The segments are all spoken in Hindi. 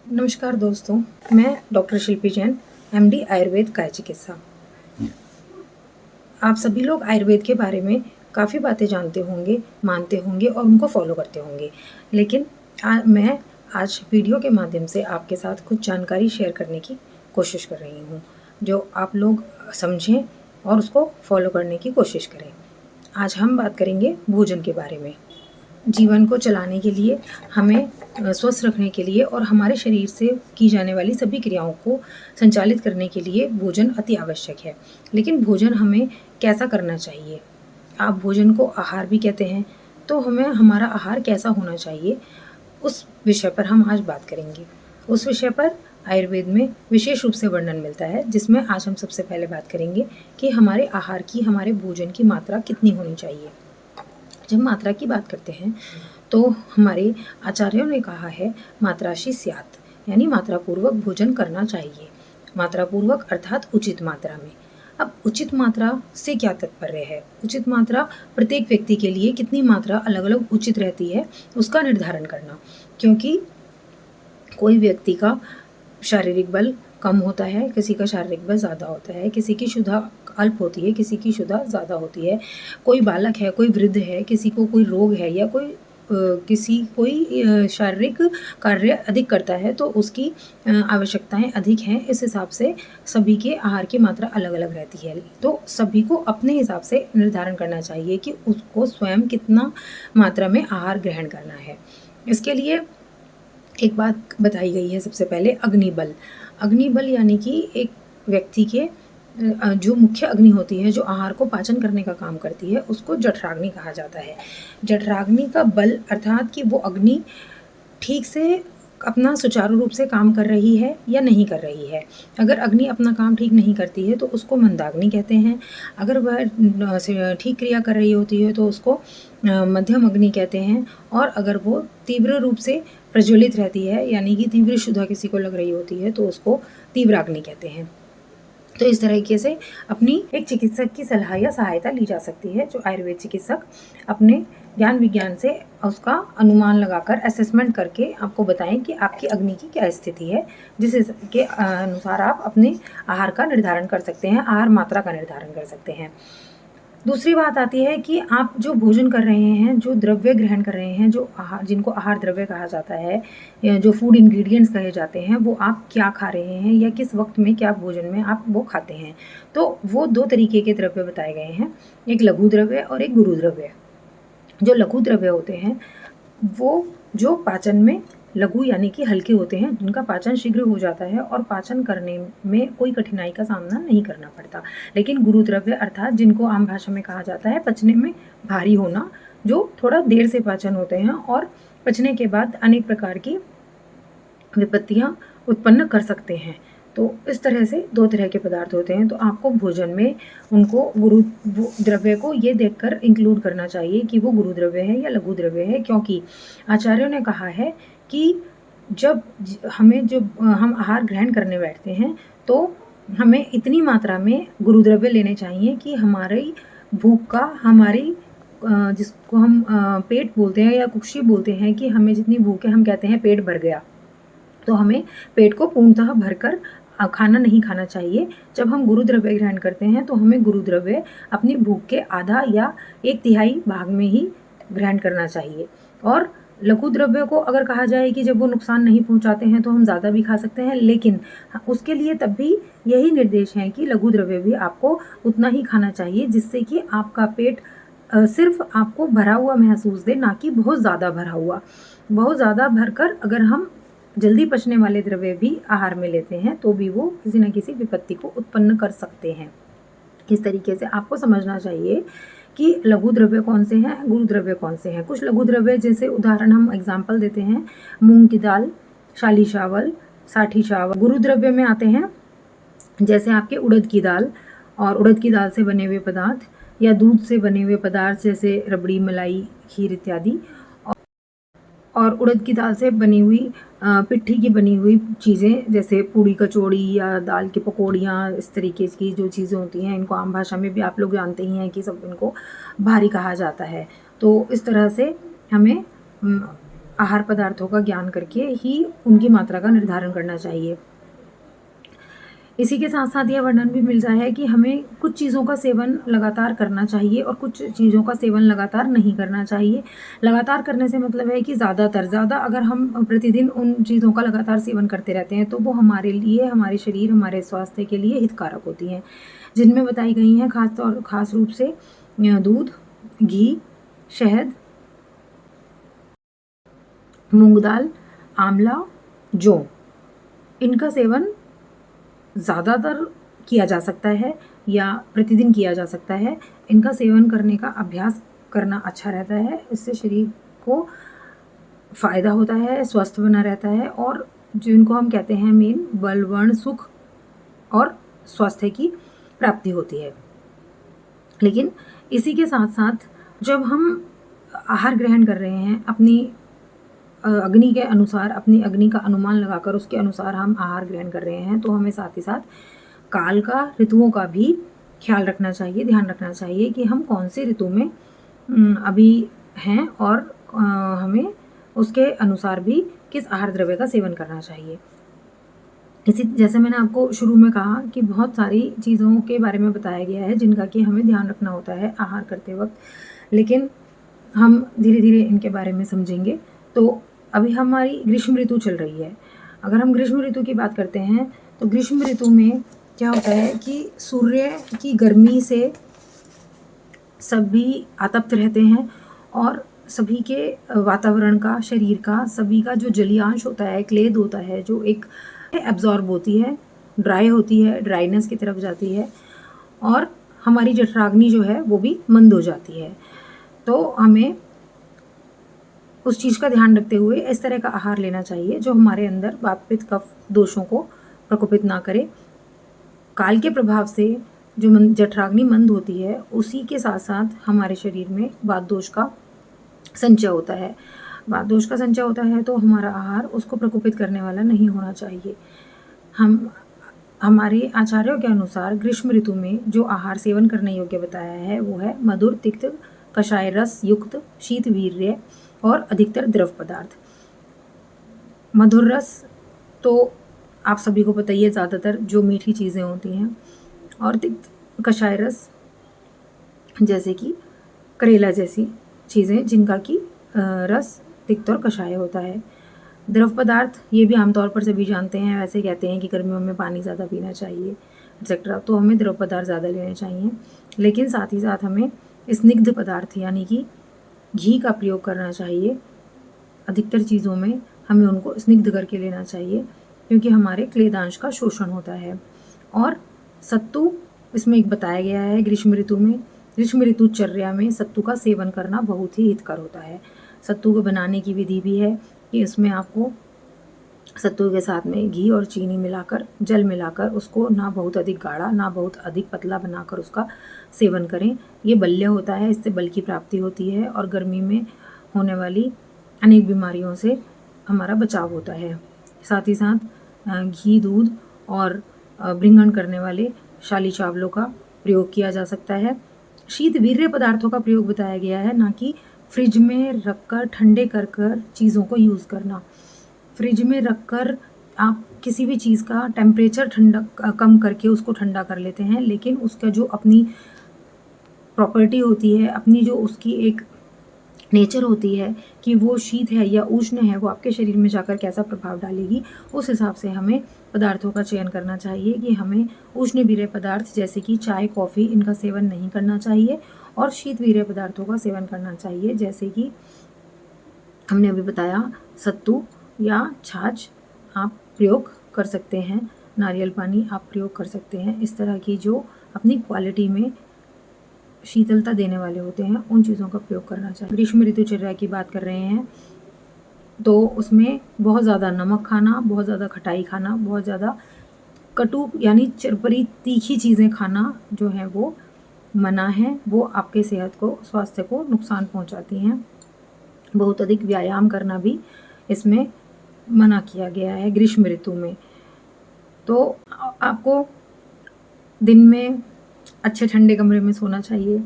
नमस्कार दोस्तों, मैं डॉक्टर शिल्पी जैन, एमडी आयुर्वेद काय चिकित्सा। आप सभी लोग आयुर्वेद के बारे में काफ़ी बातें जानते होंगे, मानते होंगे और उनको फॉलो करते होंगे। लेकिन मैं आज वीडियो के माध्यम से आपके साथ कुछ जानकारी शेयर करने की कोशिश कर रही हूँ, जो आप लोग समझें और उसको फॉलो करने की कोशिश करें। आज हम बात करेंगे भोजन के बारे में। जीवन को चलाने के लिए, हमें स्वस्थ रखने के लिए और हमारे शरीर से की जाने वाली सभी क्रियाओं को संचालित करने के लिए भोजन अति आवश्यक है। लेकिन भोजन हमें कैसा करना चाहिए? आप भोजन को आहार भी कहते हैं, तो हमें हमारा आहार कैसा होना चाहिए, उस विषय पर हम आज बात करेंगे। उस विषय पर आयुर्वेद में विशेष रूप से वर्णन मिलता है, जिसमें आज हम सबसे पहले बात करेंगे कि हमारे आहार की, हमारे भोजन की मात्रा कितनी होनी चाहिए। जब मात्रा की बात करते हैं तो हमारे आचार्यों ने कहा है मात्राशी स्यात्, यानी मात्रा पूर्वक भोजन करना चाहिए। मात्रा पूर्वक अर्थात उचित मात्रा में। अब उचित मात्रा से क्या तात्पर्य है? उचित मात्रा प्रत्येक व्यक्ति के लिए कितनी मात्रा अलग अलग उचित रहती है उसका निर्धारण करना, क्योंकि कोई व्यक्ति का शारीरिक बल कम होता है, किसी का शारीरिक बल ज़्यादा होता है, किसी की क्षुधा अल्प होती है, किसी की क्षुधा ज़्यादा होती है, कोई बालक है, कोई वृद्ध है, किसी को कोई रोग है या कोई शारीरिक कार्य अधिक करता है तो उसकी आवश्यकताएं अधिक हैं। इस हिसाब से सभी के आहार की मात्रा अलग अलग रहती है, तो सभी को अपने हिसाब से निर्धारण करना चाहिए कि उसको स्वयं कितना मात्रा में आहार ग्रहण करना है। इसके लिए एक बात बताई गई है सबसे पहले, अग्निबल। अग्निबल यानी कि एक व्यक्ति के जो मुख्य अग्नि होती है, जो आहार को पाचन करने का काम करती है, उसको जठराग्नि कहा जाता है। जठराग्नि का बल अर्थात कि वो अग्नि ठीक से अपना सुचारू रूप से काम कर रही है या नहीं कर रही है। अगर अग्नि अपना काम ठीक नहीं करती है तो उसको मंदाग्नि कहते हैं। अगर वह ठीक क्रिया कर रही होती है तो उसको मध्यम अग्नि कहते हैं। और अगर वो तीव्र रूप से प्रज्वलित रहती है, यानी कि तीव्र क्षुधा किसी को लग रही होती है, तो उसको तीव्राग्नि कहते हैं। तो इस तरीके से अपनी एक चिकित्सक की सलाह या सहायता ली जा सकती है, जो आयुर्वेद चिकित्सक अपने ज्ञान विज्ञान से उसका अनुमान लगाकर असेसमेंट करके आपको बताएं कि आपकी अग्नि की क्या स्थिति है, जिसके अनुसार आप अपने आहार का निर्धारण कर सकते हैं, आहार मात्रा का निर्धारण कर सकते हैं। दूसरी बात आती है कि आप जो भोजन कर रहे हैं, जो द्रव्य ग्रहण कर रहे हैं, जो आहार, जिनको आहार द्रव्य कहा जाता है या जो फूड इंग्रेडिएंट्स कहे जाते हैं, वो आप क्या खा रहे हैं या किस वक्त में क्या भोजन में आप वो खाते हैं। तो वो दो तरीके के द्रव्य बताए गए हैं, एक लघु द्रव्य और एक गुरु द्रव्य। जो लघु द्रव्य होते हैं वो जो पाचन में लघु यानी कि हल्के होते हैं, जिनका पाचन शीघ्र हो जाता है और पाचन करने में कोई कठिनाई का सामना नहीं करना पड़ता। लेकिन गुरु द्रव्य अर्थात जिनको आम भाषा में कहा जाता है पचने में भारी होना, जो थोड़ा देर से पाचन होते हैं और पचने के बाद अनेक प्रकार की विपत्तियां उत्पन्न कर सकते हैं। तो इस तरह से दो तरह के पदार्थ होते हैं। तो आपको भोजन में उनको गुरु द्रव्य को ये देखकर इंक्लूड करना चाहिए कि वो गुरु द्रव्य है या लघु द्रव्य है, क्योंकि आचार्यों ने कहा है कि जब हम आहार ग्रहण करने बैठते हैं तो हमें इतनी मात्रा में गुरु द्रव्य लेने चाहिए कि हमारी भूख का, हमारी जिसको हम पेट बोलते हैं या कुक्षी बोलते हैं, कि हमें जितनी भूख है, हम कहते हैं पेट भर गया, तो हमें पेट को पूर्णतः भरकर खाना नहीं खाना चाहिए। जब हम गुरु द्रव्य ग्रहण करते हैं तो हमें गुरु द्रव्य अपनी भूख के आधा या एक तिहाई भाग में ही ग्रहण करना चाहिए। और लघु द्रव्य को अगर कहा जाए कि जब वो नुकसान नहीं पहुंचाते हैं तो हम ज़्यादा भी खा सकते हैं, लेकिन उसके लिए तब भी यही निर्देश है कि लघु द्रव्य भी आपको उतना ही खाना चाहिए जिससे कि आपका पेट सिर्फ आपको भरा हुआ महसूस दे, ना कि बहुत ज़्यादा भरा हुआ। बहुत ज़्यादा भरकर अगर हम जल्दी पचने वाले द्रव्य भी आहार में लेते हैं तो भी वो किसी न किसी विपत्ति को उत्पन्न कर सकते हैं। इस तरीके से आपको समझना चाहिए कि लघु द्रव्य कौन से हैं, गुरु द्रव्य कौन से हैं। कुछ लघु द्रव्य, जैसे उदाहरण हम एग्जाम्पल देते हैं, मूंग की दाल, शाली चावल, साठी चावल। गुरु द्रव्य में आते हैं जैसे आपके उड़द की दाल और उड़द की दाल से बने हुए पदार्थ, या दूध से बने हुए पदार्थ जैसे रबड़ी, मलाई, खीर इत्यादि, और उड़द की दाल से बनी हुई पिट्ठी की बनी हुई चीज़ें जैसे पूड़ी कचौड़ी या दाल की पकौड़ियाँ। इस तरीके की जो चीज़ें होती हैं, इनको आम भाषा में भी आप लोग जानते ही हैं कि सब इनको भारी कहा जाता है। तो इस तरह से हमें आहार पदार्थों का ज्ञान करके ही उनकी मात्रा का निर्धारण करना चाहिए। इसी के साथ-साथ यह वर्णन भी मिलता है कि हमें कुछ चीज़ों का सेवन लगातार करना चाहिए और कुछ चीज़ों का सेवन लगातार नहीं करना चाहिए। लगातार करने से मतलब है कि ज़्यादा अगर हम प्रतिदिन उन चीज़ों का लगातार सेवन करते रहते हैं, तो वो हमारे लिए, हमारे शरीर, हमारे स्वास्थ्य के लिए हितकारक होती हैं। जिनमें बताई गई हैं ख़ास रूप से दूध, घी, शहद, मूँग दाल, आंवला, जौ, इनका सेवन ज़्यादातर किया जा सकता है या प्रतिदिन किया जा सकता है। इनका सेवन करने का अभ्यास करना अच्छा रहता है। इससे शरीर को फ़ायदा होता है, स्वस्थ बना रहता है और जिनको हम कहते हैं मेन बल, वर्ण, सुख और स्वास्थ्य की प्राप्ति होती है। लेकिन इसी के साथ-साथ जब हम आहार ग्रहण कर रहे हैं, अपनी अग्नि के अनुसार, अपनी अग्नि का अनुमान लगाकर उसके अनुसार हम आहार ग्रहण कर रहे हैं, तो हमें साथ ही साथ काल का, ऋतुओं का भी ख्याल रखना चाहिए, ध्यान रखना चाहिए कि हम कौन से ऋतु में अभी हैं और हमें उसके अनुसार भी किस आहार द्रव्य का सेवन करना चाहिए। इसी जैसे मैंने आपको शुरू में कहा कि बहुत सारी चीज़ों के बारे में बताया गया है जिनका कि हमें ध्यान रखना होता है आहार करते वक़्त, लेकिन हम धीरे-धीरे इनके बारे में समझेंगे। तो अभी हमारी ग्रीष्म ऋतु चल रही है। अगर हम ग्रीष्म ऋतु की बात करते हैं, तो ग्रीष्म ऋतु में क्या होता है कि सूर्य की गर्मी से सभी आतप्त रहते हैं और सभी के वातावरण का, शरीर का, सभी का जो जलीय अंश होता है, क्लेद होता है, जो एक एब्ज़ॉर्ब होती है, ड्राई होती है, ड्राइनेस की तरफ जाती है और हमारी जठराग्नि जो है वो भी मंद हो जाती है। तो हमें उस चीज़ का ध्यान रखते हुए इस तरह का आहार लेना चाहिए जो हमारे अंदर वात, पित्त, कफ दोषों को प्रकोपित ना करे। काल के प्रभाव से जो जठराग्नि मंद होती है, उसी के साथ-साथ हमारे शरीर में वात दोष का संचय होता है। वात दोष का संचय होता है तो हमारा आहार उसको प्रकोपित करने वाला नहीं होना चाहिए। हमारे आचार्यों के अनुसार ग्रीष्म ऋतु में जो आहार सेवन करने योग्य बताया है वो है मधुर, तिक्त, कषाय रस युक्त, शीत वीर्य और अधिकतर द्रव पदार्थ। मधुर रस तो आप सभी को पता ही है, ज़्यादातर जो मीठी चीज़ें होती हैं, और तिक्त कषाय रस जैसे कि करेला जैसी चीज़ें जिनका कि रस तिक्त और कषाय होता है। द्रव पदार्थ ये भी आमतौर पर सभी जानते हैं, वैसे कहते हैं कि गर्मियों में पानी ज़्यादा पीना चाहिए एक्सेट्रा, तो हमें द्रव पदार्थ ज़्यादा लेने चाहिए। लेकिन साथ ही साथ हमें स्निग्ध पदार्थ यानी कि घी का प्रयोग करना चाहिए। अधिकतर चीज़ों में हमें उनको स्निग्ध करके लेना चाहिए क्योंकि हमारे क्लेदांश का शोषण होता है। और सत्तू इसमें एक बताया गया है ग्रीष्म ऋतु में, ग्रीष्म ऋतुचर्या में सत्तू का सेवन करना बहुत ही हितकर होता है। सत्तू को बनाने की विधि भी है कि इसमें आपको सत्तू के साथ में घी और चीनी मिलाकर, जल मिलाकर उसको ना बहुत अधिक गाढ़ा ना बहुत अधिक पतला बनाकर उसका सेवन करें। ये बल्य होता है, इससे बल की प्राप्ति होती है और गर्मी में होने वाली अनेक बीमारियों से हमारा बचाव होता है। साथ ही साथ घी, दूध और ब्रिंगण करने वाले शाली चावलों का प्रयोग किया जा सकता है। शीत वीर्य पदार्थों का प्रयोग बताया गया है, ना कि फ्रिज में रखकर ठंडे कर कर चीज़ों को यूज़ करना। फ्रिज में रखकर आप किसी भी चीज़ का टेम्परेचर ठंडा कम करके उसको ठंडा कर लेते हैं, लेकिन उसका जो अपनी प्रॉपर्टी होती है, अपनी जो उसकी एक नेचर होती है कि वो शीत है या उष्ण है, वो आपके शरीर में जाकर कैसा प्रभाव डालेगी, उस हिसाब से हमें पदार्थों का चयन करना चाहिए कि हमें उष्ण वीर्य पदार्थ जैसे कि चाय, कॉफ़ी इनका सेवन नहीं करना चाहिए और शीत वीर्य पदार्थों का सेवन करना चाहिए, जैसे कि हमने अभी बताया सत्तू या छाछ आप प्रयोग कर सकते हैं, नारियल पानी आप प्रयोग कर सकते हैं। इस तरह की जो अपनी क्वालिटी में शीतलता देने वाले होते हैं उन चीज़ों का प्रयोग करना चाहिए। ग्रीष्म ऋतुचर्या की बात कर रहे हैं तो उसमें बहुत ज़्यादा नमक खाना, बहुत ज़्यादा खटाई खाना, बहुत ज़्यादा कटु यानी चरपरी तीखी चीज़ें खाना जो है वो मना है। वो आपके सेहत को, स्वास्थ्य को नुकसान पहुंचाती हैं। बहुत अधिक व्यायाम करना भी इसमें मना किया गया है ग्रीष्म ऋतु में। तो आपको दिन में अच्छे ठंडे कमरे में सोना चाहिए।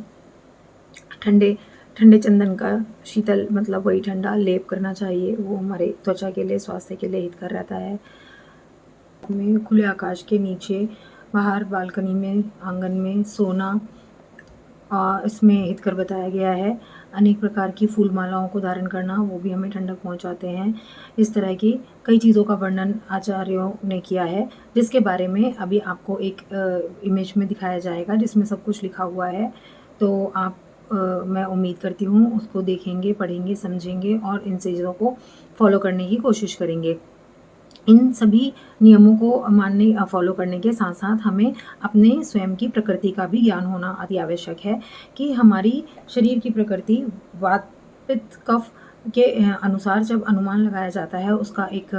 ठंडे चंदन का शीतल मतलब वही ठंडा लेप करना चाहिए, वो हमारे त्वचा के लिए, स्वास्थ्य के लिए हितकर रहता है। में खुले आकाश के नीचे, बाहर बालकनी में, आंगन में सोना इसमें हितकर बताया गया है। अनेक प्रकार की फूल मालाओं को धारण करना, वो भी हमें ठंडक पहुंचाते हैं। इस तरह की कई चीज़ों का वर्णन आचार्यों ने किया है, जिसके बारे में अभी आपको एक इमेज में दिखाया जाएगा जिसमें सब कुछ लिखा हुआ है। तो आप मैं उम्मीद करती हूँ उसको देखेंगे, पढ़ेंगे, समझेंगे और इन चीज़ों को फॉलो करने की कोशिश करेंगे। इन सभी नियमों को मानने फॉलो करने के साथ-साथ हमें अपने स्वयं की प्रकृति का भी ज्ञान होना अति आवश्यक है कि हमारी शरीर की प्रकृति वात, पित्त, कफ के अनुसार जब अनुमान लगाया जाता है, उसका एक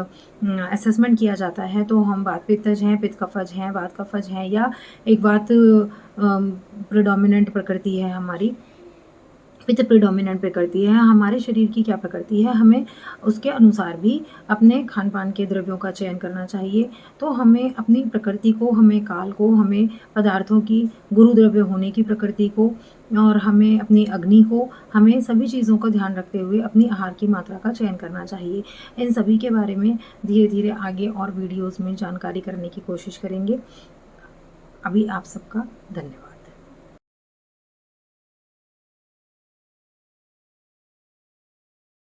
असेसमेंट किया जाता है, तो हम वात पित्तज हैं, पित्त कफज हैं, वात कफज हैं या एक वात प्रेडोमिनेंट प्रकृति है हमारी, पित्त प्रेडोमिनेंट प्रकृति है। हमारे शरीर की क्या प्रकृति है, हमें उसके अनुसार भी अपने खान-पान के द्रव्यों का चयन करना चाहिए। तो हमें अपनी प्रकृति को, हमें काल को, हमें पदार्थों की गुरु द्रव्य होने की प्रकृति को और हमें अपनी अग्नि को, हमें सभी चीज़ों का ध्यान रखते हुए अपनी आहार की मात्रा का चयन करना चाहिए। इन सभी के बारे में धीरे-धीरे आगे और वीडियोज़ में जानकारी करने की कोशिश करेंगे। अभी आप सबका धन्यवाद।